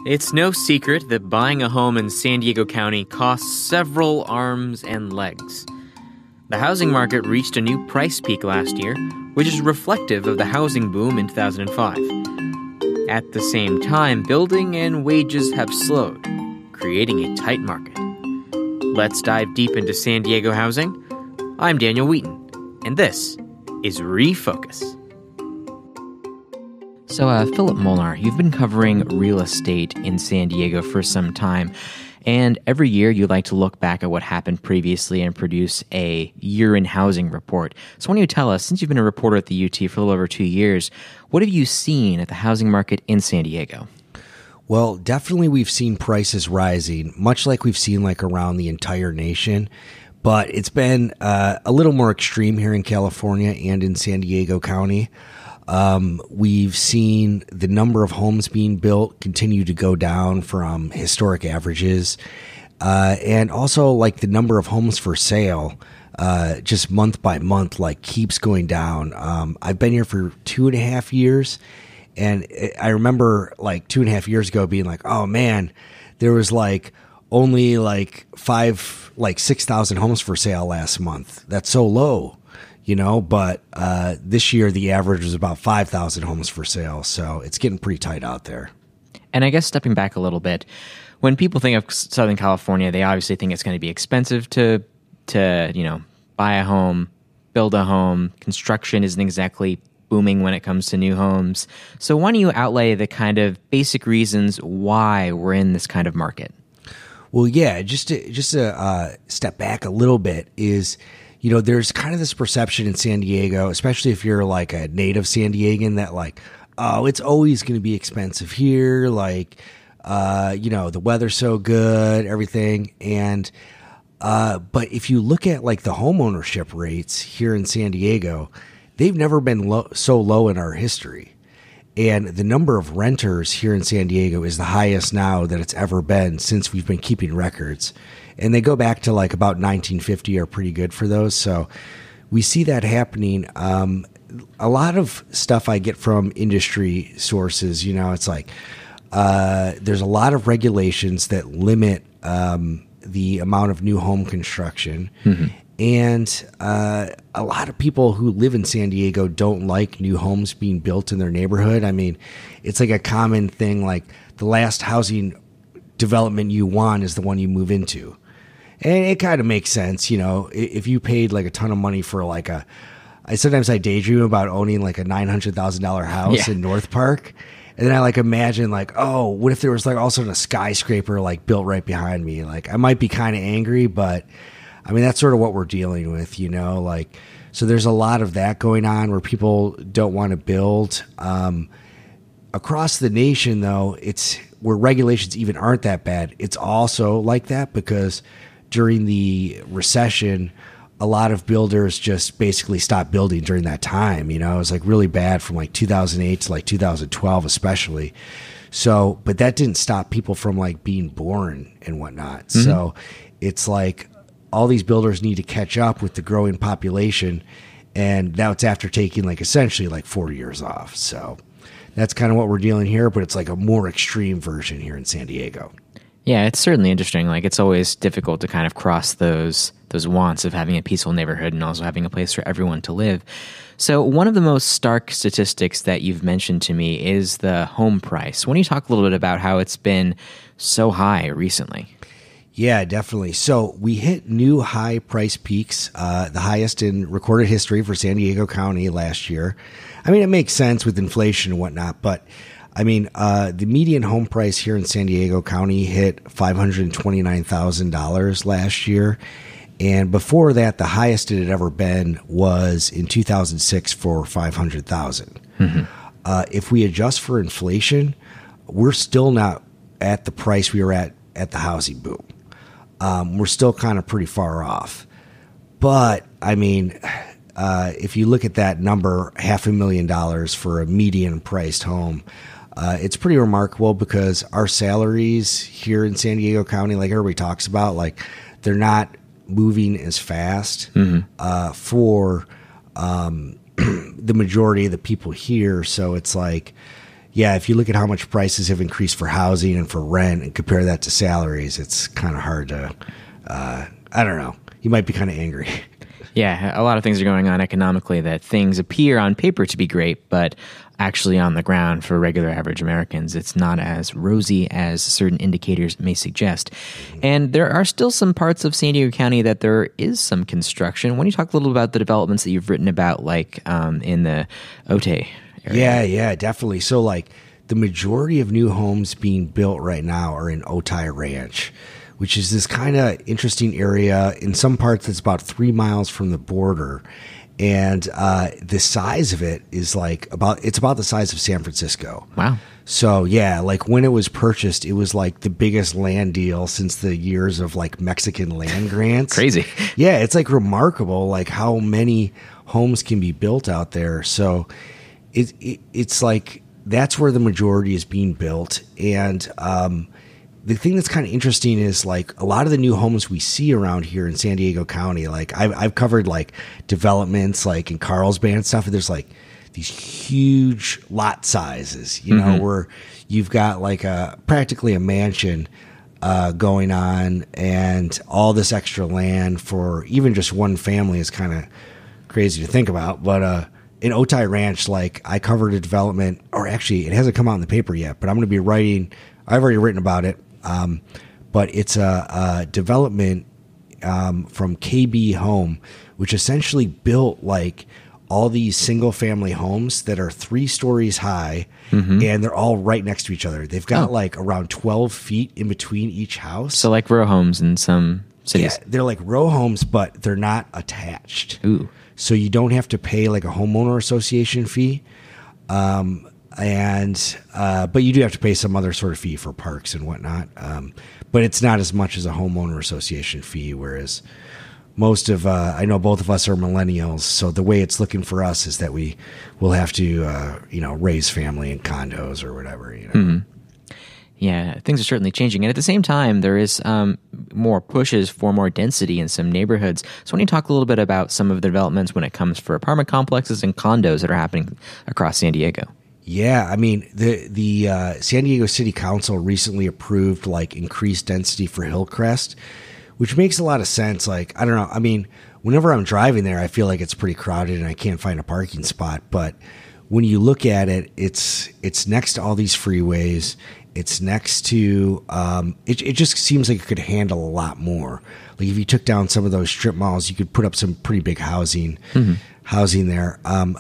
It's no secret that buying a home in San Diego County costs several arms and legs. The housing market reached a new price peak last year, which is reflective of the housing boom in 2005. At the same time, building and wages have slowed, creating a tight market. Let's dive deep into San Diego housing. I'm Daniel Wheaton, and this is Refocus. So, Philip Molnar, you've been covering real estate in San Diego for some time, and every year you like to look back at what happened previously and produce a year in housing report. So why don't you tell us, since you've been a reporter at the UT for a little over 2 years, what have you seen at the housing market in San Diego? Well, definitely we've seen prices rising, much like we've seen like around the entire nation. But it's been a little more extreme here in California and in San Diego County. We've seen the number of homes being built continue to go down from historic averages. And also like the number of homes for sale, just month by month, like keeps going down. I've been here for 2.5 years, and I remember like 2.5 years ago being like, oh man, there was like only like 6,000 homes for sale last month. That's so low. But this year the average was about 5,000 homes for sale, so it's getting pretty tight out there. And I guess stepping back a little bit, when people think of Southern California, they obviously think it's going to be expensive to buy a home, build a home. Construction isn't exactly booming when it comes to new homes. So why don't you outlay the kind of basic reasons why we're in this kind of market? Well, yeah, just to step back a little bit is, there's kind of this perception in San Diego, especially if you're like a native San Diegan, that like, oh, it's always going to be expensive here. Like, the weather's so good, everything. And, but if you look at like the home ownership rates here in San Diego, they've never been so low in our history. And the number of renters here in San Diego is the highest now that it's ever been since we've been keeping records. And they go back to like about 1950 are pretty good for those. So we see that happening. A lot of stuff I get from industry sources, it's like there's a lot of regulations that limit the amount of new home construction. Mm-hmm. And a lot of people who live in San Diego don't like new homes being built in their neighborhood. I mean, it's like a common thing, like the last housing development you want is the one you move into. And it kind of makes sense, if you paid like a ton of money for like sometimes I daydream about owning like a $900,000 house in North Park. And then I like imagine like, oh, what if there was like all of a sudden a skyscraper like built right behind me? Like I might be kind of angry, but I mean, that's sort of what we're dealing with, like, so there's a lot of that going on where people don't want to build. Across the nation, though, it's where regulations even aren't that bad. It's also like that because during the recession, a lot of builders just basically stopped building during that time. It was like really bad from like 2008 to like 2012, especially. So, but that didn't stop people from like being born and whatnot. Mm-hmm. So it's like all these builders need to catch up with the growing population, and now it's after taking like essentially like 4 years off. So that's kind of what we're dealing here, but it's like a more extreme version here in San Diego. Yeah, it's certainly interesting. Like it's always difficult to kind of cross those wants of having a peaceful neighborhood and also having a place for everyone to live. So one of the most stark statistics that you've mentioned to me is the home price. Why don't you talk a little bit about how it's been so high recently? Yeah, definitely. So we hit new high price peaks, the highest in recorded history for San Diego County last year. I mean, it makes sense with inflation and whatnot, but I mean, the median home price here in San Diego County hit $529,000 last year. And before that, the highest it had ever been was in 2006 for $500,000. Mm-hmm. If we adjust for inflation, we're still not at the price we were at the housing boom. We're still kind of pretty far off. But, I mean, if you look at that number, $500,000 for a median-priced home, it's pretty remarkable because our salaries here in San Diego County, like everybody talks about, like they're not moving as fast for the majority of the people here. So it's like, yeah, if you look at how much prices have increased for housing and for rent and compare that to salaries, it's kind of hard to, I don't know. You might be kind of angry. Yeah, a lot of things are going on economically that things appear on paper to be great, but actually on the ground for regular average Americans, it's not as rosy as certain indicators may suggest. And there are still some parts of San Diego County that there is some construction. Why don't you talk a little about the developments that you've written about, like in the Otay area? Yeah, definitely. So like the majority of new homes being built right now are in Otay Ranch, which is this kind of interesting area. In some parts, it's about 3 miles from the border. And the size of it is it's about the size of San Francisco. Wow. So yeah, like when it was purchased, it was like the biggest land deal since the years of like Mexican land grants. Crazy. Yeah, it's like remarkable, like how many homes can be built out there. So it's like that's where the majority is being built. And the thing that's kind of interesting is like a lot of the new homes we see around here in San Diego County, like I've covered like developments like in Carlsbad and stuff, and there's like these huge lot sizes, you know, where you've got like practically a mansion going on, and all this extra land for even just one family is kind of crazy to think about. But in Otay Ranch, like I covered a development, or actually it hasn't come out in the paper yet, but I'm going to be I've already written about it. But it's a development from KB Home, which essentially built like all these single family homes that are 3 stories high, and they're all right next to each other. They've got like around 12 feet in between each house. So like row homes in some cities. Yeah, they're like row homes, but they're not attached. Ooh. So you don't have to pay like a homeowner association fee. But you do have to pay some other sort of fee for parks and whatnot. But it's not as much as a homeowner association fee, whereas most of, I know both of us are millennials. So the way it's looking for us is that we will have to, raise family in condos or whatever, you know. Yeah, things are certainly changing. And at the same time, there is more pushes for more density in some neighborhoods. So why don't you talk a little bit about some of the developments when it comes for apartment complexes and condos that are happening across San Diego? Yeah, I mean, the San Diego City Council recently approved like increased density for Hillcrest, which makes a lot of sense. Like, I don't know. I mean, whenever I'm driving there, I feel like it's pretty crowded and I can't find a parking spot. But when you look at it, it's next to all these freeways. It's next to it just seems like it could handle a lot more. Like if you took down some of those strip malls, you could put up some pretty big housing there.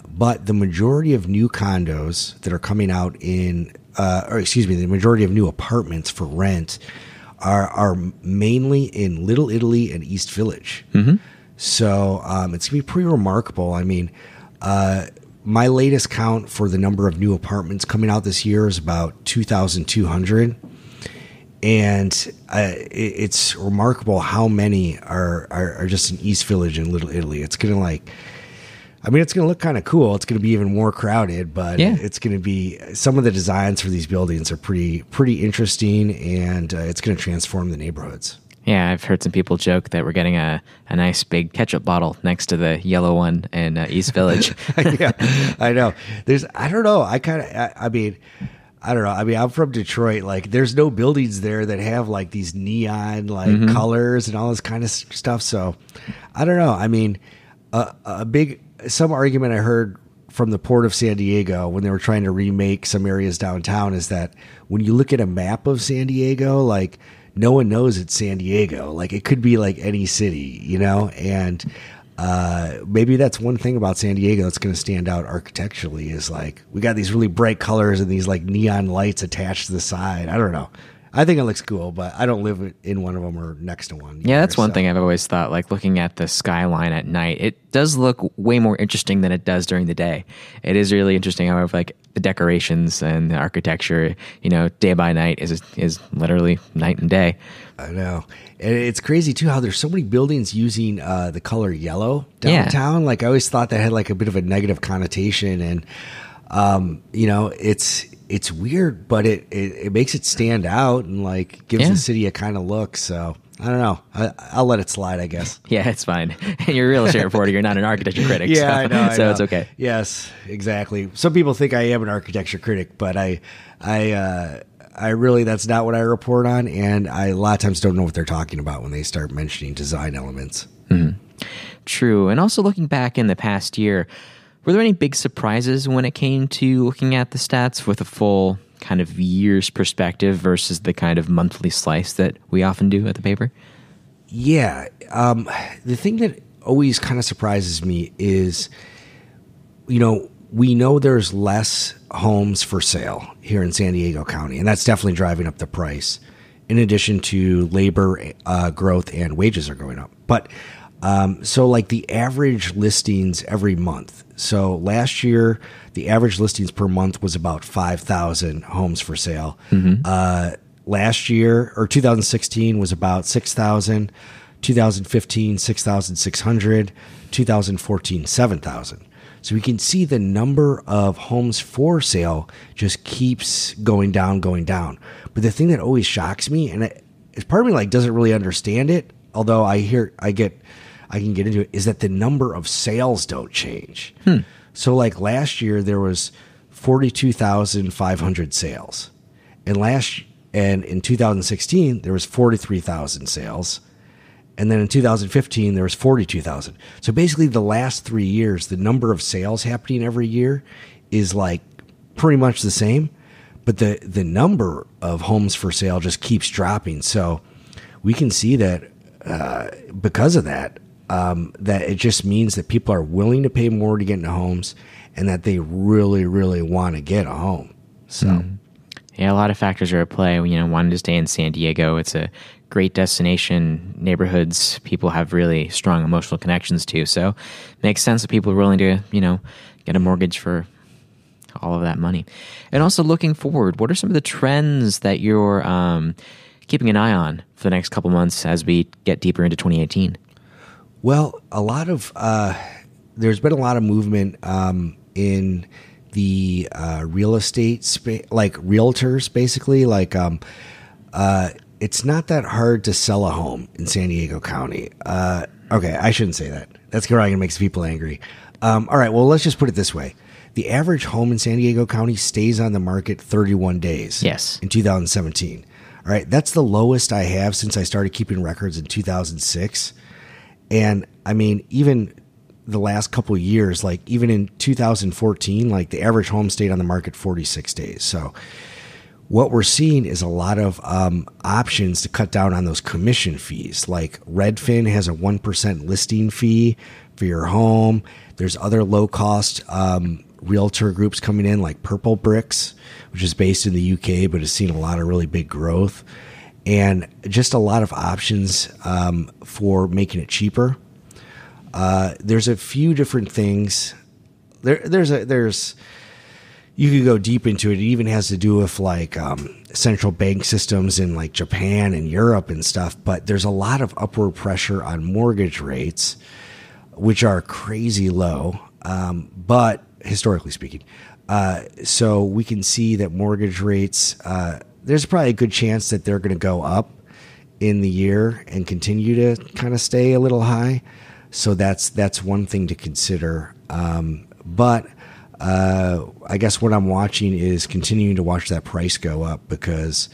But the majority of new condos that are coming out the majority of new apartments for rent are mainly in Little Italy and East Village. So it's gonna be pretty remarkable. I mean, my latest count for the number of new apartments coming out this year is about 2,200. And it's remarkable how many are just in East Village and Little Italy. It's going to look kind of cool. It's going to be even more crowded, but it's going to be, some of the designs for these buildings are pretty interesting, and it's going to transform the neighborhoods. Yeah, I've heard some people joke that we're getting a nice big ketchup bottle next to the yellow one in East Village. Yeah, I know. I don't know. I mean, I'm from Detroit. Like, there's no buildings there that have like these neon like colors and all this kind of stuff. So, I don't know. I mean, some argument I heard from the Port of San Diego when they were trying to remake some areas downtown is that when you look at a map of San Diego, like, no one knows it's San Diego. Like, it could be like any city, you know? And maybe that's one thing about San Diego that's going to stand out architecturally, is like, we got these really bright colors and these like neon lights attached to the side. I don't know. I think it looks cool, but I don't live in one of them or next to one. Yeah, that's one thing I've always thought, like looking at the skyline at night, it does look way more interesting than it does during the day. It is really interesting how like the decorations and the architecture, you know, day by night is literally night and day. I know. And it's crazy too how there's so many buildings using the color yellow downtown. Yeah. Like, I always thought that had like a bit of a negative connotation, and you know, it's weird, but it makes it stand out and like gives the city a kind of look. So I don't know. I'll let it slide, I guess. Yeah, it's fine. You're a real estate reporter. You're not an architecture critic. Yeah, so, I know. So it's okay. Yes, exactly. Some people think I am an architecture critic, but I really, that's not what I report on, and I a lot of times don't know what they're talking about when they start mentioning design elements. Mm-hmm. True. And also looking back in the past year, were there any big surprises when it came to looking at the stats with a full kind of year's perspective versus the kind of monthly slice that we often do at the paper? Yeah. The thing that always kind of surprises me is, we know there's less homes for sale here in San Diego County, and that's definitely driving up the price, in addition to labor growth and wages are going up. But so like the average listings every month. So last year, the average listings per month was about 5,000 homes for sale. Mm-hmm. Last year, or 2016, was about 6,000. 2015, 6,600. 2014, 7,000. So we can see the number of homes for sale just keeps going down. But the thing that always shocks me, and it's part of me like doesn't really understand it, although I can get into it, is that the number of sales don't change. So like last year there was 42,500 sales. And in 2016 there was 43,000 sales. And then in 2015 there was 42,000. So basically the last 3 years, the number of sales happening every year is like pretty much the same, but the number of homes for sale just keeps dropping. So we can see that because of that, that it just means that people are willing to pay more to get into homes, and that they really, really want to get a home. So, yeah, a lot of factors are at play. Wanting to stay in San Diego, it's a great destination, neighborhoods people have really strong emotional connections to. So, it makes sense that people are willing to, get a mortgage for all of that money. And also looking forward, what are some of the trends that you're keeping an eye on for the next couple months as we get deeper into 2018? Well, there's been a lot of movement in the real estate space, like realtors, basically. It's not that hard to sell a home in San Diego County. Okay, I shouldn't say that. That's probably going to make some people angry. All right, well, let's just put it this way. The average home in San Diego County stays on the market 31 days. Yes. In 2017. All right, that's the lowest I have since I started keeping records in 2006. And I mean, even the last couple of years, like even in 2014, like the average home stayed on the market 46 days. So what we're seeing is a lot of options to cut down on those commission fees. Like Redfin has a 1% listing fee for your home. There's other low cost realtor groups coming in, like Purple Bricks, which is based in the UK, but has seen a lot of really big growth. And just a lot of options for making it cheaper. There's a few different things. There's you could go deep into it. It even has to do with like central bank systems in like Japan and Europe and stuff. But there's a lot of upward pressure on mortgage rates, which are crazy low. But historically speaking, so we can see that mortgage rates. There's probably a good chance that they're going to go up in the year and continue to kind of stay a little high. So that's one thing to consider. But I guess what I'm watching is continuing to watch that price go up, because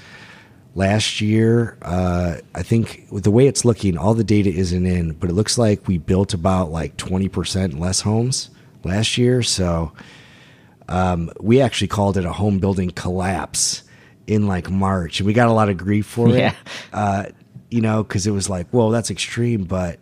last year, I think with the way it's looking, all the data isn't in, but it looks like we built about like 20% less homes last year. So we actually called it a home building collapse in like March, and we got a lot of grief for it, because it was like, whoa, that's extreme. But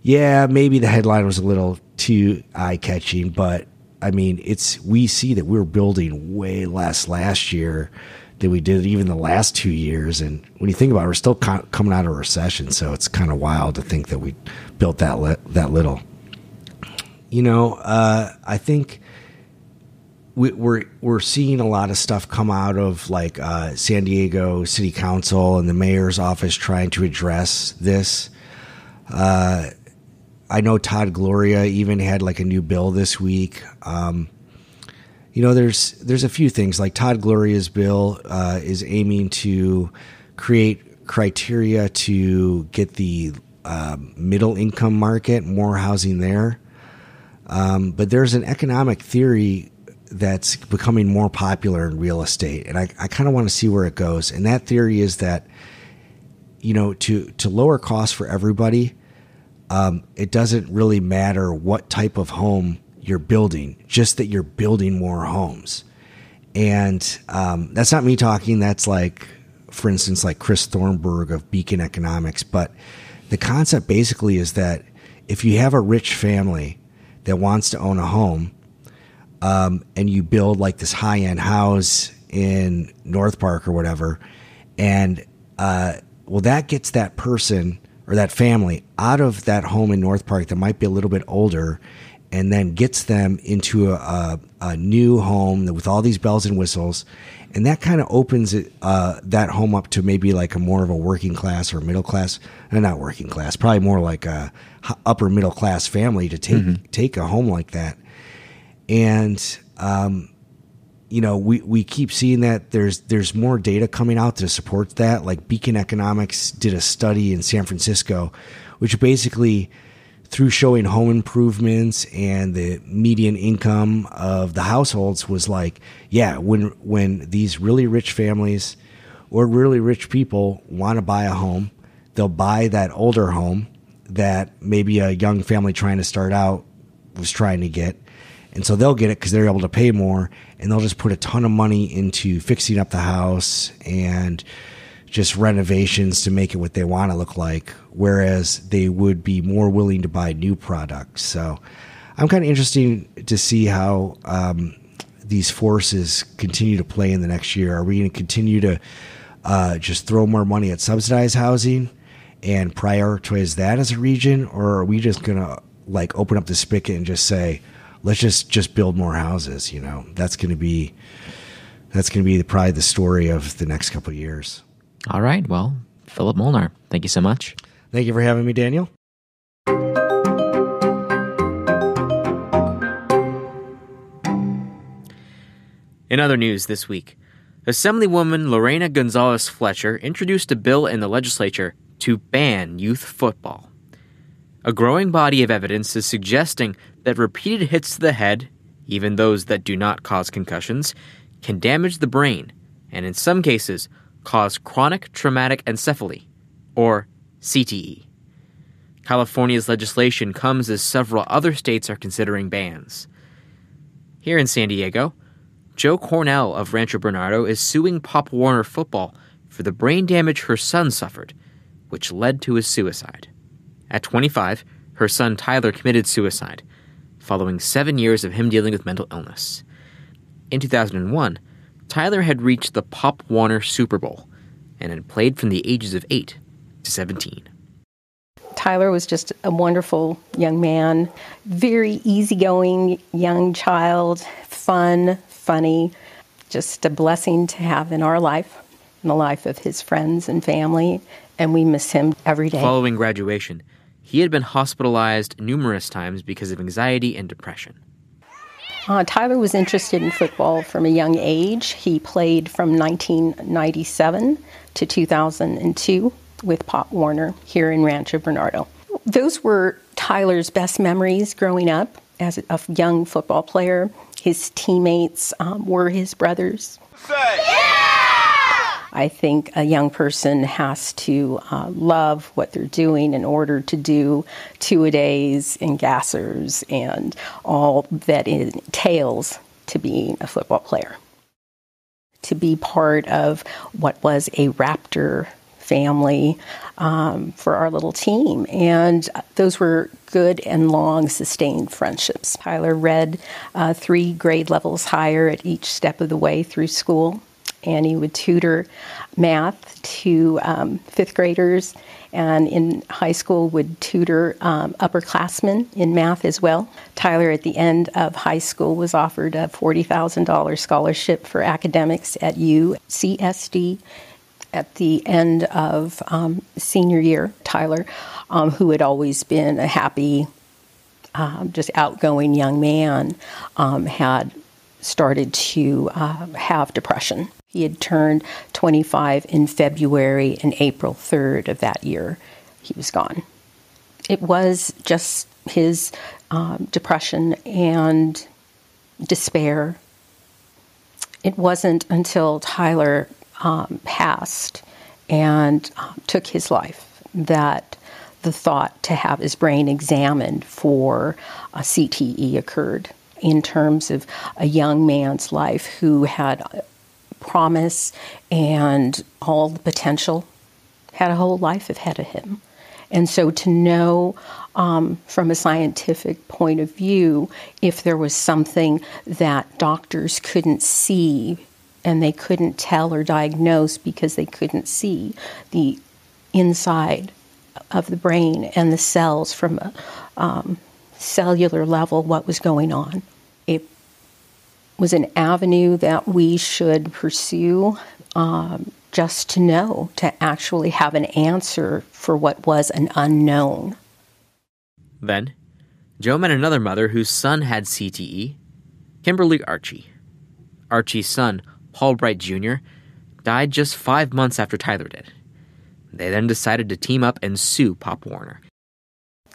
yeah, maybe the headline was a little too eye-catching, but I mean, we see that we were building way less last year than we did even the last 2 years. And when you think about it, we're still coming out of a recession, so it's kind of wild to think that we built that little. I think we're seeing a lot of stuff come out of like San Diego City Council and the mayor's office trying to address this. I know Todd Gloria even had like a new bill this week. There's a few things like Todd Gloria's bill is aiming to create criteria to get the middle income market, more housing there. But there's an economic theory that's becoming more popular in real estate, and I kind of want to see where it goes. And that theory is that, to lower costs for everybody, it doesn't really matter what type of home you're building, just that you're building more homes. And that's not me talking. That's like, for instance, like Chris Thornburg of Beacon Economics. But the concept basically is that if you have a rich family that wants to own a home, and you build like this high-end house in North Park or whatever, and that gets that person or that family out of that home in North Park that might be a little bit older, and then gets them into a new home with all these bells and whistles, and that kind of opens that home up to maybe like a more of a working class or middle class, not working class, probably more like a upper middle class family to take a home like that. And, we keep seeing that there's more data coming out to support that. Like Beacon Economics did a study in San Francisco, which basically, through showing home improvements and the median income of the households, was like, when these really rich families or really rich people want to buy a home, they'll buy that older home that maybe a young family trying to start out was trying to get. And so they'll get it because they're able to pay more, and they'll just put a ton of money into fixing up the house and just renovations to make it what they want to look like, whereas they would be more willing to buy new products. So I'm kind of interested to see how these forces continue to play in the next year. Are we going to continue to just throw more money at subsidized housing and prioritize that as a region, or are we just going to like open up the spigot and just say, let's just build more houses? That's going to be probably the story of the next couple of years. All right. Well, Philip Molnar, thank you so much. Thank you for having me, Daniel. In other news this week, Assemblywoman Lorena Gonzalez Fletcher introduced a bill in the legislature to ban youth football. A growing body of evidence is suggesting that repeated hits to the head, even those that do not cause concussions, can damage the brain and, in some cases, cause chronic traumatic encephaly, or CTE. California's legislation comes as several other states are considering bans. Here in San Diego, Joe Cornell of Rancho Bernardo is suing Pop Warner Football for the brain damage her son suffered, which led to his suicide. At 25, her son Tyler committed suicide, following 7 years of him dealing with mental illness. In 2001, Tyler had reached the Pop Warner Super Bowl and had played from the ages of 8 to 17. Tyler was just a wonderful young man, very easygoing young child, fun, funny, just a blessing to have in our life, in the life of his friends and family, and we miss him every day. Following graduation, he had been hospitalized numerous times because of anxiety and depression. Tyler was interested in football from a young age. He played from 1997 to 2002 with Pop Warner here in Rancho Bernardo. Those were Tyler's best memories growing up as a young football player. His teammates were his brothers. I think a young person has to love what they're doing in order to do two-a-days and gassers and all that it entails to being a football player. To be part of what was a Raptor family for our little team. And those were good and long sustained friendships. Tyler read 3 grade levels higher at each step of the way through school. And he would tutor math to 5th graders, and in high school would tutor upperclassmen in math as well. Tyler, at the end of high school, was offered a $40,000 scholarship for academics at UCSD. At the end of senior year, Tyler, who had always been a happy, just outgoing young man, had started to have depression. He had turned 25 in February, and April 3rd of that year, he was gone. It was just his depression and despair. It wasn't until Tyler passed and took his life that the thought to have his brain examined for a CTE occurred, in terms of a young man's life who had promise and all the potential, had a whole life ahead of him. And so to know from a scientific point of view, if there was something that doctors couldn't see and they couldn't tell or diagnose because they couldn't see the inside of the brain and the cells from a cellular level, what was going on. It was an avenue that we should pursue, just to know, to actually have an answer for what was an unknown. Then, Joe met another mother whose son had CTE, Kimberly Archie. Archie's son, Paul Bright Jr., died just 5 months after Tyler did. They then decided to team up and sue Pop Warner.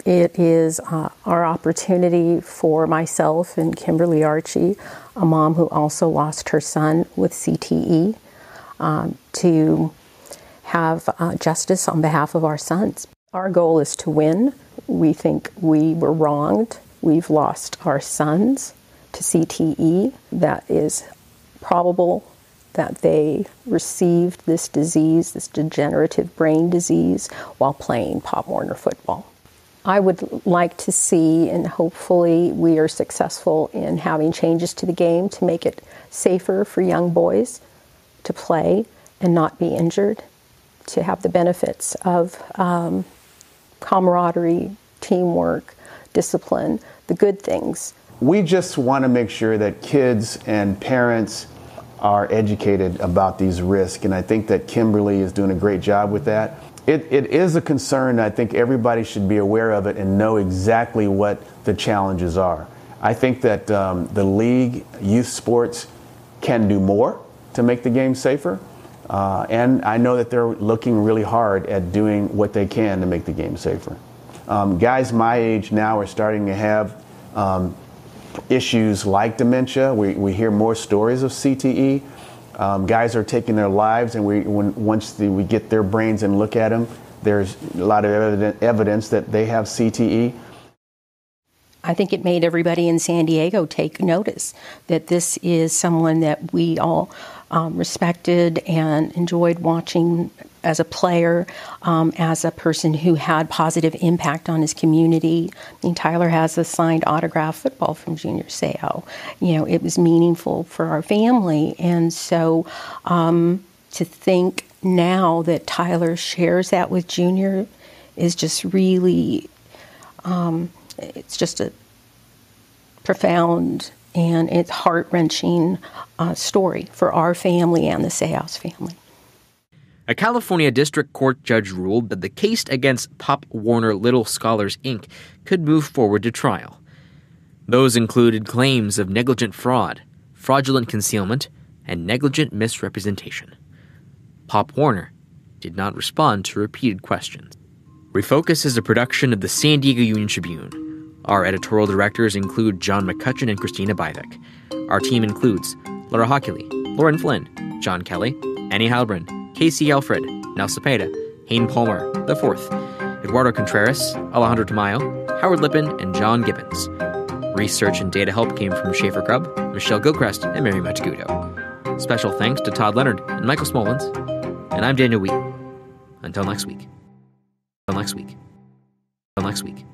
It is our opportunity for myself and Kimberly Archie, a mom who also lost her son with CTE, to have justice on behalf of our sons. Our goal is to win. We think we were wronged. We've lost our sons to CTE. That is probable that they received this disease, this degenerative brain disease, while playing Pop Warner football. I would like to see, and hopefully we are successful in having changes to the game to make it safer for young boys to play and not be injured, to have the benefits of camaraderie, teamwork, discipline, the good things. We just want to make sure that kids and parents are educated about these risks, and I think that Kimberly is doing a great job with that. It is a concern. I think everybody should be aware of it and know exactly what the challenges are. I think that the league, youth sports, can do more to make the game safer. And I know that they're looking really hard at doing what they can to make the game safer. Guys my age now are starting to have issues like dementia. We hear more stories of CTE. Guys are taking their lives, and once we get their brains and look at them, there's a lot of evidence that they have CTE. I think it made everybody in San Diego take notice that this is someone that we all respected and enjoyed watching as a player, as a person who had positive impact on his community. I mean, Tyler has a signed autograph football from Junior Seau. You know, it was meaningful for our family. And so to think now that Tyler shares that with Junior is just really, it's just a profound and it's heart-wrenching story for our family and the Seau's family. A California district court judge ruled that the case against Pop Warner Little Scholars, Inc. could move forward to trial. Those included claims of negligent fraud, fraudulent concealment, and negligent misrepresentation. Pop Warner did not respond to repeated questions. Refocus is a production of the San Diego Union-Tribune. Our editorial directors include John McCutcheon and Christina Byvik. Our team includes Laura Hockley, Lauren Flynn, John Kelly, Annie Halbrin, Casey Alfred, Nel Cepeda, Hayden Palmer IV, Eduardo Contreras, Alejandro Tamayo, Howard Lippin, and John Gibbons. Research and data help came from Schaefer Grubb, Michelle Gilchrist, and Mary Matagudo. Special thanks to Todd Leonard and Michael Smolens. And I'm Daniel Wheat. Until next week. Until next week. Until next week.